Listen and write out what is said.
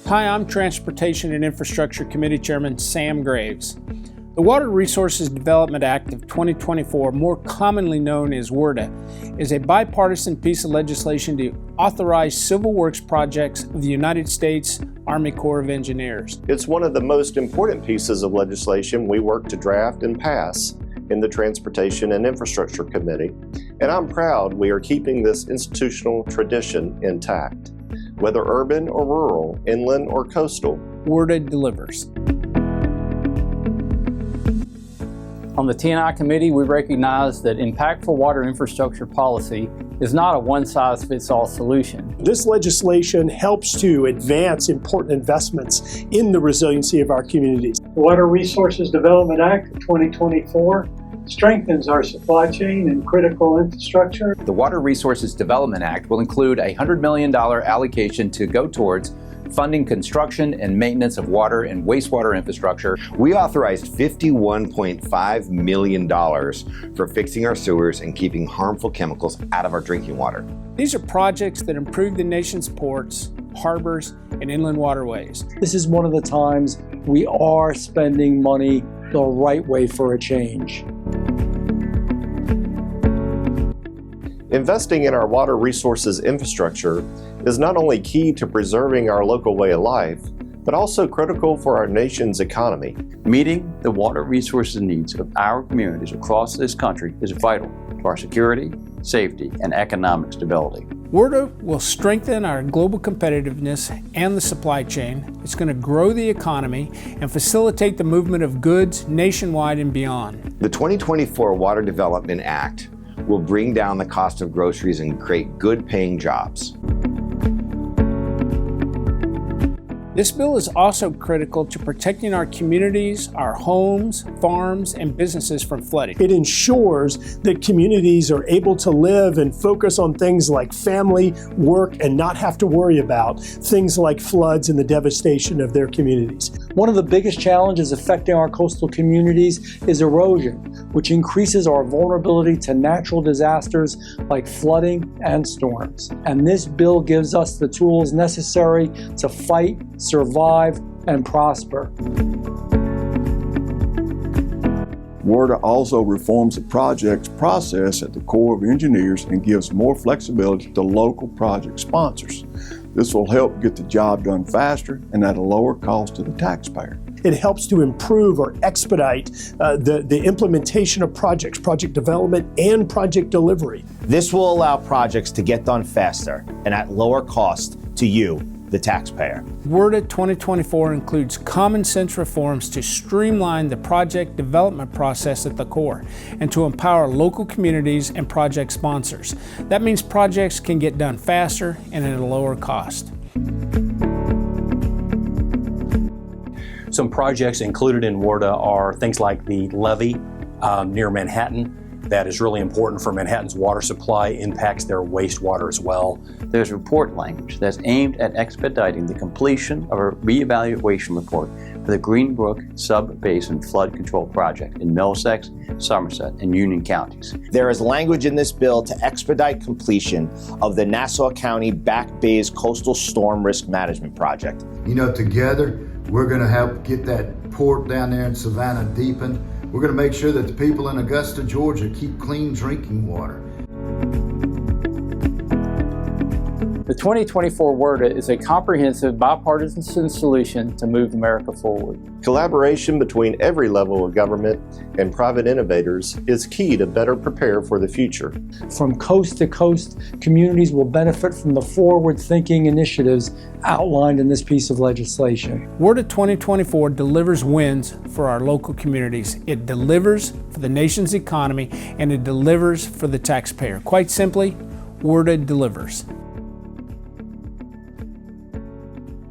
Hi, I'm Transportation and Infrastructure Committee Chairman Sam Graves. The Water Resources Development Act of 2024, more commonly known as WRDA, is a bipartisan piece of legislation to authorize civil works projects of the United States Army Corps of Engineers. It's one of the most important pieces of legislation we work to draft and pass in the Transportation and Infrastructure Committee, and I'm proud we are keeping this institutional tradition intact. Whether urban or rural, inland or coastal, WRDA delivers. On the T&I Committee, we recognize that impactful water infrastructure policy is not a one-size-fits-all solution. This legislation helps to advance important investments in the resiliency of our communities. The Water Resources Development Act of 2024 strengthens our supply chain and critical infrastructure. The Water Resources Development Act will include a $100 million allocation to go towards funding construction and maintenance of water and wastewater infrastructure. We authorized $51.5 million for fixing our sewers and keeping harmful chemicals out of our drinking water. These are projects that improve the nation's ports, harbors, and inland waterways. This is one of the times we are spending money the right way for a change. investing in our water resources infrastructure is not only key to preserving our local way of life, but also critical for our nation's economy. Meeting the water resources needs of our communities across this country is vital to our security, safety, and economic stability. WRDA will strengthen our global competitiveness and the supply chain. It's going to grow the economy and facilitate the movement of goods nationwide and beyond. The 2024 Water Development Act will bring down the cost of groceries and create good-paying jobs. This bill is also critical to protecting our communities, our homes, farms, and businesses from flooding. It ensures that communities are able to live and focus on things like family, work, and not have to worry about things like floods and the devastation of their communities. One of the biggest challenges affecting our coastal communities is erosion, which increases our vulnerability to natural disasters like flooding and storms. And this bill gives us the tools necessary to fight, survive, and prosper. WRDA also reforms the project's process at the Corps of Engineers and gives more flexibility to local project sponsors. This will help get the job done faster and at a lower cost to the taxpayer. It helps to improve or expedite the implementation of projects, project development, and project delivery. This will allow projects to get done faster and at lower cost to you, the taxpayer. WRDA 2024 includes common sense reforms to streamline the project development process at the Corps and to empower local communities and project sponsors. That means projects can get done faster and at a lower cost. Some projects included in WRDA are things like the levee near Manhattan. That is really important for Manhattan's water supply, impacts their wastewater as well. There's report language that's aimed at expediting the completion of a reevaluation report for the Greenbrook Sub-Basin Flood Control Project in Middlesex, Somerset, and Union counties. There is language in this bill to expedite completion of the Nassau County Back Bay's Coastal Storm Risk Management Project. You know, together, we're going to help get that port down there in Savannah deepened. We're going to make sure that the people in Augusta, Georgia keep clean drinking water. The 2024 WRDA is a comprehensive bipartisan solution to move America forward. Collaboration between every level of government and private innovators is key to better prepare for the future. From coast to coast, communities will benefit from the forward-thinking initiatives outlined in this piece of legislation. WRDA 2024 delivers wins for our local communities. It delivers for the nation's economy, and it delivers for the taxpayer. Quite simply, WRDA delivers.